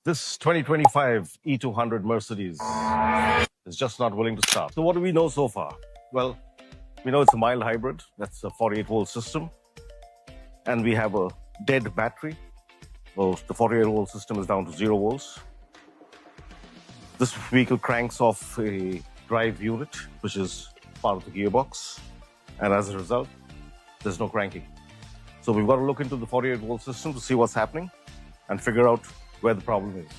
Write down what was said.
This 2025 E200 Mercedes is just not willing to start. So what do we know so far? Well, we know it's a mild hybrid. That's a 48-volt system. And we have a dead battery. Well, the 48-volt system is down to 0 volts. This vehicle cranks off a drive unit, which is part of the gearbox. And as a result, there's no cranking. So we've got to look into the 48-volt system to see what's happening and figure out where the problem is.